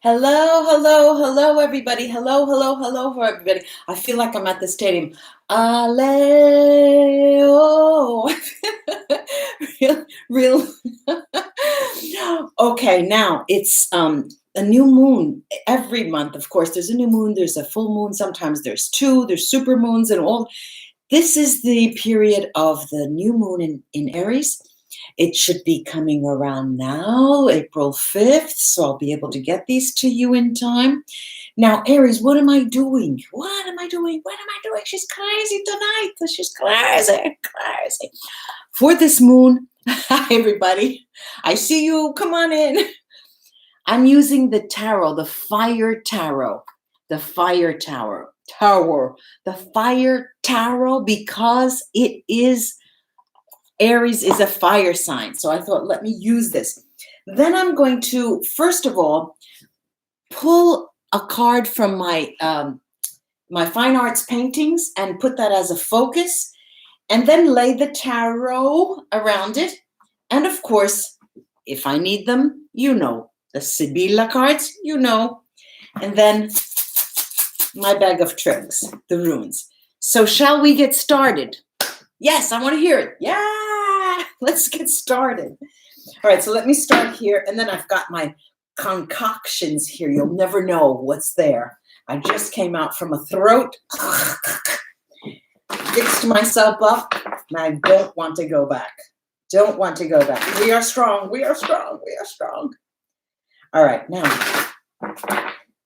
Hello, hello, hello, everybody. Hello, hello, hello, for everybody. I feel like I'm at the stadium. Aleo. real, real. Okay, now it's a new moon every month. Of course, there's a new moon. There's a full moon. Sometimes there's two. There's super moons and all. This is the period of the new moon in Aries. It should be coming around now, April 5th, so I'll be able to get these to you in time. Now, Aries, what am I doing? What am I doing? What am I doing? She's crazy tonight. She's crazy, crazy. For this moon, hi, everybody. I see you. Come on in. I'm using the tarot, the fire tarot, the fire tarot, the fire tarot, because it is Aries is a fire sign. So I thought, let me use this. Then I'm going to, first of all, pull a card from my my fine arts paintings and put that as a focus, and then lay the tarot around it. And of course, if I need them, you know, the Sibilla cards, you know, and then my bag of tricks, the runes. So shall we get started? Yes, I want to hear it. Yeah, let's get started. All right, so let me start here. And then I've got my concoctions here. You'll never know what's there. I just came out from a throat, fixed myself up, and I don't want to go back. Don't want to go back. We are strong. We are strong. We are strong. All right, now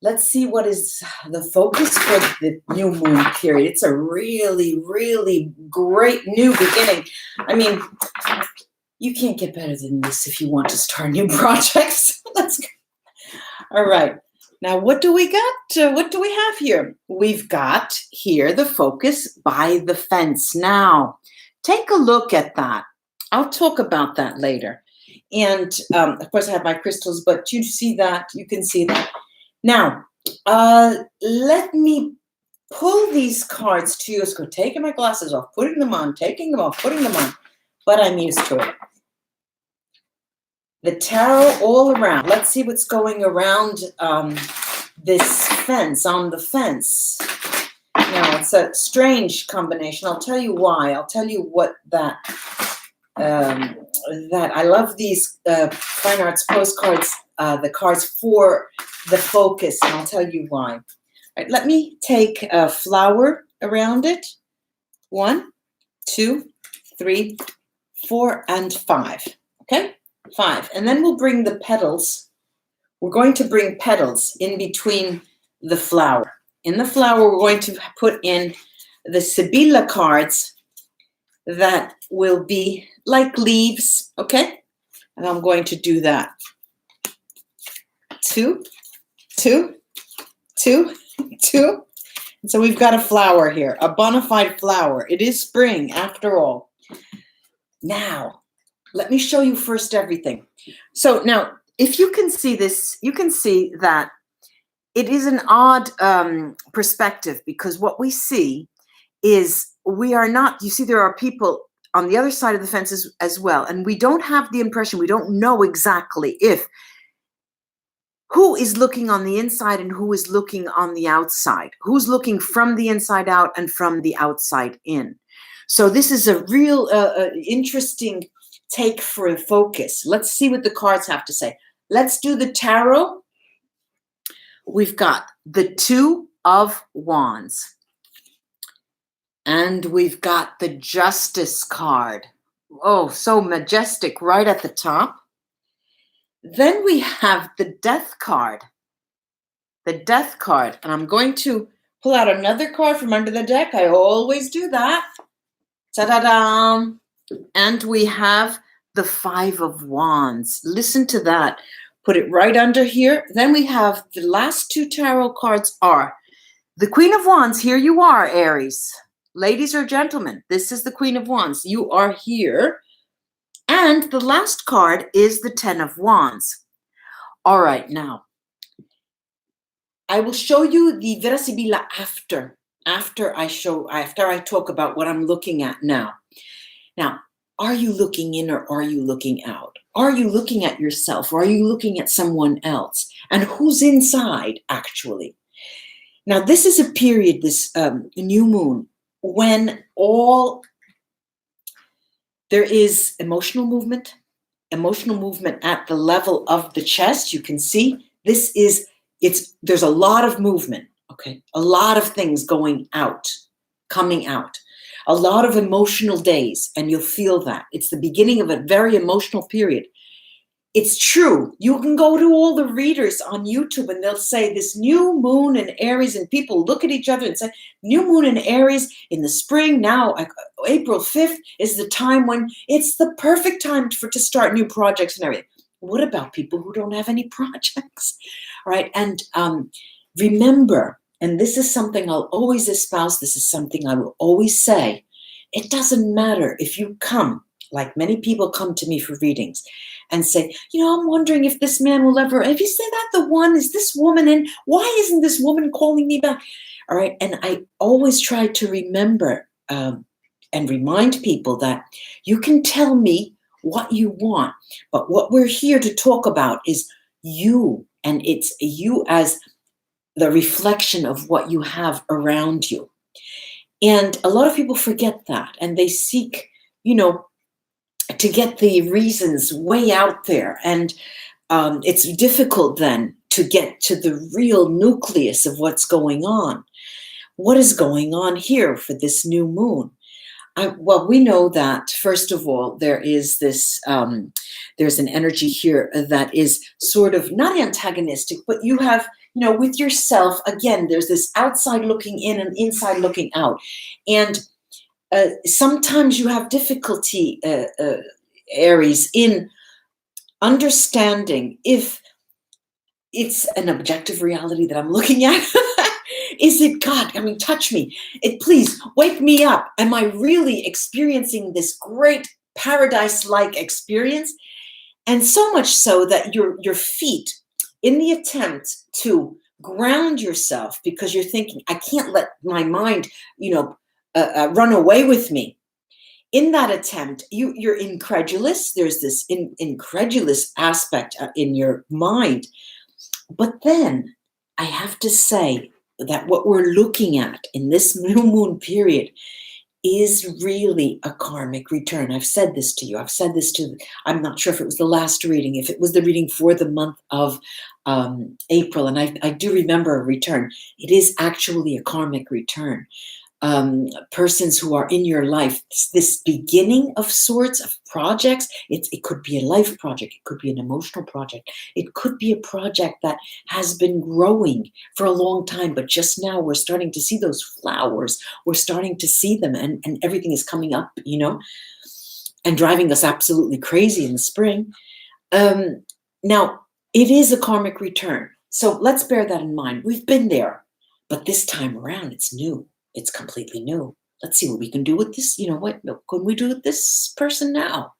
let's see what is the focus for the new moon period. It's a really, really great new beginning. I mean, you can't get better than this if you want to start new projects. Let's go. All right. Now, what do we got? What do we have here? We've got here the focus by the fence. Now, take a look at that. I'll talk about that later. And, of course, I have my crystals, but you see that. You can see that. Now, let me pull these cards to you. Let's go taking my glasses off, putting them on, taking them off, putting them on. But I'm used to it. The tarot all around. Let's see what's going around this fence, on the fence. Now, it's a strange combination. I'll tell you why. I'll tell you what that I love these fine arts postcards, the cards for the focus, and I'll tell you why. All right, let me take a flower around it. 1, 2, 3, 4, and 5. Okay, 5. And then we'll bring the petals. We're going to bring petals in between the flower. In the flower, we're going to put in the Sibilla cards that will be like leaves, okay? And I'm going to do that. 2, 2, 2, 2. And so we've got a flower here, a bona fide flower. It is spring after all. Now, let me show you first everything. So now, if you can see this, you can see that it is an odd perspective, because what we see is we are not, you see, there are people on the other side of the fence as well. And we don't have the impression, we don't know exactly who is looking on the inside and who is looking on the outside, who's looking from the inside out and from the outside in. So this is a real interesting take for a focus. Let's see what the cards have to say. Let's do the tarot. We've got the 2 of Wands. And we've got the Justice card. Oh, so majestic right at the top. Then we have the Death card. The Death card. And I'm going to pull out another card from under the deck. I always do that. Ta-da-da! And we have the 5 of Wands. Listen to that. Put it right under here. Then we have the last 2 tarot cards are the Queen of Wands. Here you are, Aries. Ladies or gentlemen, this is the Queen of Wands. You are here. And the last card is the 10 of Wands. All right, now, I will show you the Vera Sibilla after I talk about what I'm looking at now. Now, are you looking in or are you looking out? Are you looking at yourself, or are you looking at someone else? And who's inside, actually? Now, this is a period, this new moon, when there is emotional movement at the level of the chest. You can see there's a lot of movement, okay? A lot of things coming out, a lot of emotional days, and you'll feel that. It's the beginning of a very emotional period. It's true. You can go to all the readers on YouTube and they'll say this new moon in Aries, and people look at each other and say, new moon in Aries in the spring, now April 5th is the time when it's the perfect time to start new projects and everything. What about people who don't have any projects? All right. And remember, and this is something I'll always espouse, this is something I will always say, it doesn't matter if you come, like many people come to me for readings and say, I'm wondering if this man will ever, if you say that the one, is this woman in, why isn't this woman calling me back? All right. And I always try to remember and remind people that you can tell me what you want, but what we're here to talk about is you, and it's you as the reflection of what you have around you. And a lot of people forget that, and they seek, to get the reasons way out there. And it's difficult then to get to the real nucleus of what's going on. What is going on here for this new moon? Well, we know that, first of all, there is this, there's an energy here that is sort of not antagonistic, but you have, with yourself, again, there's this outside looking in and inside looking out. And sometimes you have difficulty, Aries, in understanding if it's an objective reality that I'm looking at. Is it God? Touch me. Please wake me up. Am I really experiencing this great paradise-like experience? And so much so that your feet, in the attempt to ground yourself, because you're thinking, I can't let my mind, run away with me. In that attempt, you're incredulous. There's this incredulous aspect in your mind. But then I have to say that what we're looking at in this new moon period is really a karmic return. I've said this to you. I'm not sure if it was the last reading, if it was the reading for the month of April, and I do remember a return. It is actually a karmic return. Persons who are in your life, this beginning of sorts of projects. It could be a life project. It could be an emotional project. It could be a project that has been growing for a long time, but just now we're starting to see those flowers. We're starting to see them, and everything is coming up, and driving us absolutely crazy in the spring. Now, it is a karmic return. So let's bear that in mind. We've been there, but this time around, it's new. It's completely new. Let's see what we can do with this. What can we do with this person now?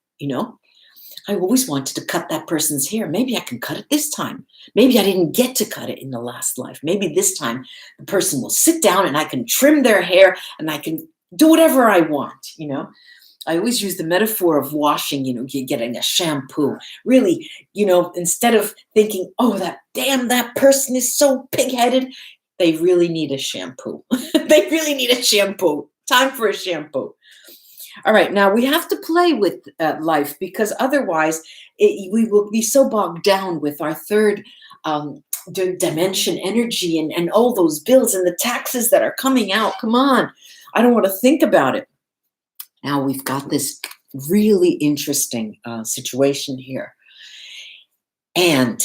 I always wanted to cut that person's hair. Maybe I can cut it this time. Maybe I didn't get to cut it in the last life. Maybe this time the person will sit down and I can trim their hair and I can do whatever I want. I always use the metaphor of washing, getting a shampoo. Really, instead of thinking, oh, that person is so pig-headed, they really need a shampoo. They really need a shampoo. Time for a shampoo. All right, now we have to play with life, because otherwise we will be so bogged down with our third dimension energy and all those bills and the taxes that are coming out. Come on, I don't want to think about it. Now we've got this really interesting situation here. And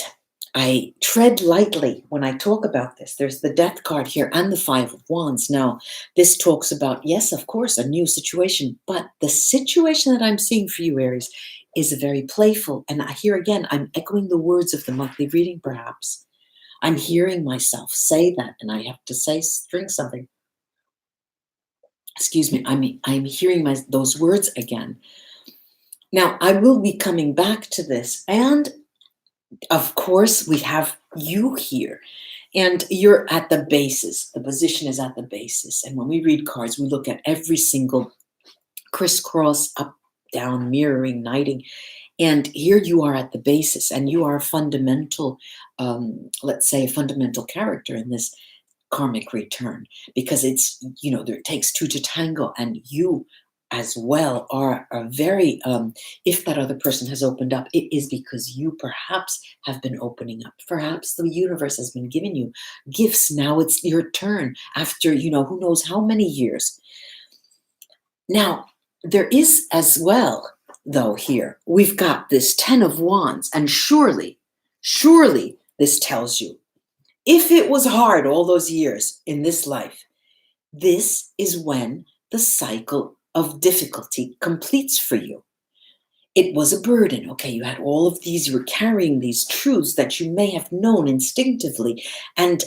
I tread lightly when I talk about this. There's the Death card here and the Five of Wands. Now, this talks about, yes, of course, a new situation, but the situation that I'm seeing for you, Aries, is very playful. And here again, I'm echoing the words of the monthly reading, perhaps. I'm hearing myself say that, and I have to drink something. Excuse me, I'm hearing those words again. Now, I will be coming back to this, and of course, we have you here, and you're at the basis. The position is at the basis. And when we read cards, we look at every single crisscross, up, down, mirroring, knighting. And here you are at the basis, and you are a fundamental, let's say, a fundamental character in this karmic return, because it's, there it takes two to tango, and you as well are a very, if that other person has opened up, it is because you perhaps have been opening up. Perhaps the universe has been giving you gifts. Now it's your turn after, who knows how many years. Now, there is as well, though, here, we've got this 10 of Wands, and surely this tells you, if it was hard all those years in this life, this is when the cycle of difficulty completes for you. It was a burden, okay? You had all of these, you were carrying these truths that you may have known instinctively and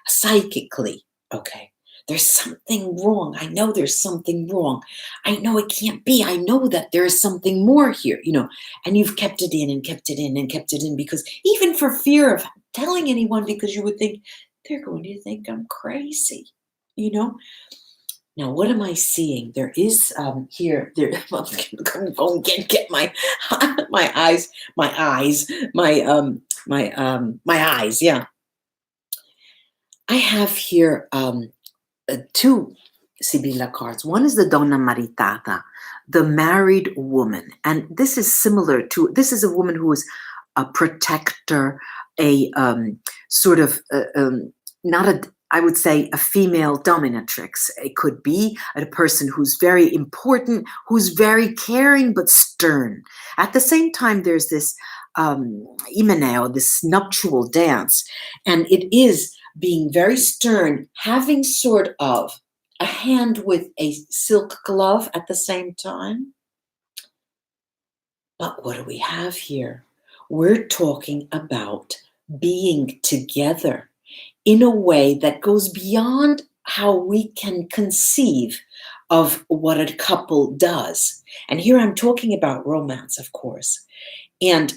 psychically, okay? There's something wrong. I know there's something wrong. I know it can't be. I know that there is something more here, and you've kept it in and kept it in and kept it in, because even for fear of telling anyone, because you would think, they're going to think I'm crazy, Now, what am I seeing? There is here, I'm going to get my eyes, my eyes, yeah. I have here two Sibilla cards. One is the Donna Maritata, the married woman. And this is similar to, this is a woman who is a protector, a sort of, not a, I would say a female dominatrix. It could be a person who's very important, who's very caring, but stern. At the same time, there's this Imeneo, this nuptial dance, and it is being very stern, having sort of a hand with a silk glove at the same time. But what do we have here? We're talking about being together in a way that goes beyond how we can conceive of what a couple does. And here I'm talking about romance, of course. And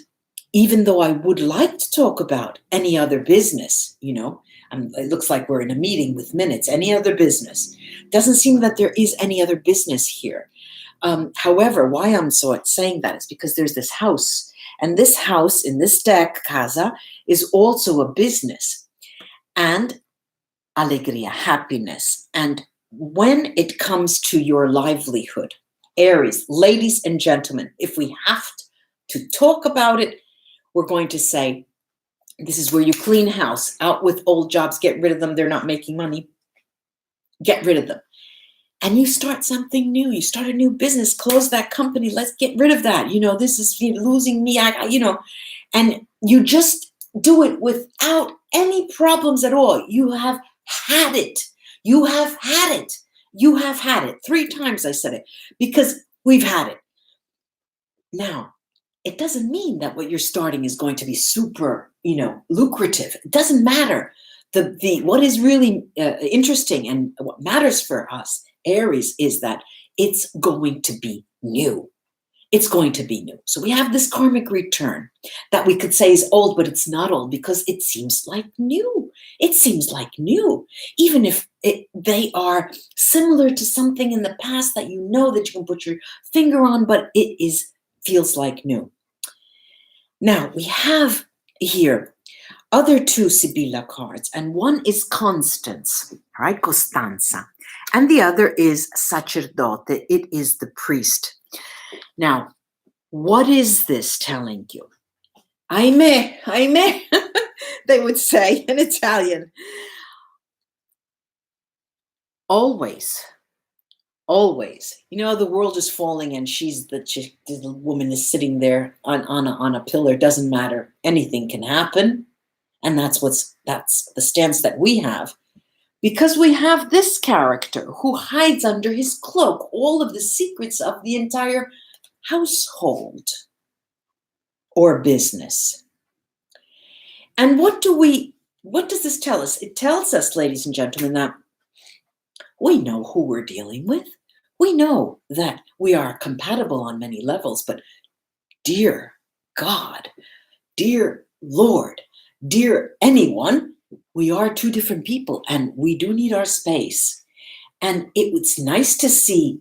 even though I would like to talk about any other business, it looks like we're in a meeting with minutes, any other business. Doesn't seem that there is any other business here. However, why I'm saying that is because there's this house. And this house in this deck, Casa, is also a business. And alegria, happiness. And when it comes to your livelihood, Aries, ladies and gentlemen, if we have to talk about it, we're going to say, this is where you clean house, out with old jobs, get rid of them, they're not making money, get rid of them. And you start something new, you start a new business, close that company, let's get rid of that. This is losing me, and you just do it without any problems at all. You have had it. You have had it. You have had it. 3 times I said it, because we've had it. Now, it doesn't mean that what you're starting is going to be super, lucrative. It doesn't matter. What is really interesting and what matters for us, Aries, is that it's going to be new. It's going to be new. So we have this karmic return that we could say is old, but it's not old because it seems like new. It seems like new, even if they are similar to something in the past that that you can put your finger on, but it feels like new. Now we have here other 2 Sibilla cards, and one is Constance, right, Costanza, and the other is Sacerdote. It is the priest. Now, what is this telling you? Ahimè, ahimè, they would say in Italian. Always, the world is falling, and the woman is sitting there on a pillar. Doesn't matter. Anything can happen. And that's the stance that we have. Because we have this character who hides under his cloak all of the secrets of the entire household or business. And what does this tell us? It tells us, ladies and gentlemen, that we know who we're dealing with. We know that we are compatible on many levels, but dear God, dear Lord, dear anyone, we are 2 different people, and we do need our space. And it's nice to see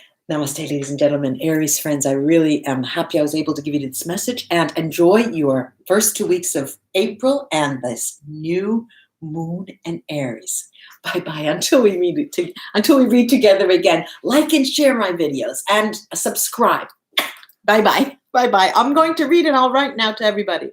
Namaste, ladies and gentlemen, Aries friends. I really am happy I was able to give you this message, and enjoy your first 2 weeks of April and this new moon in Aries. Bye-bye until we read together again. Like and share my videos and subscribe. Bye-bye. Bye-bye. I'm going to read it all right now to everybody.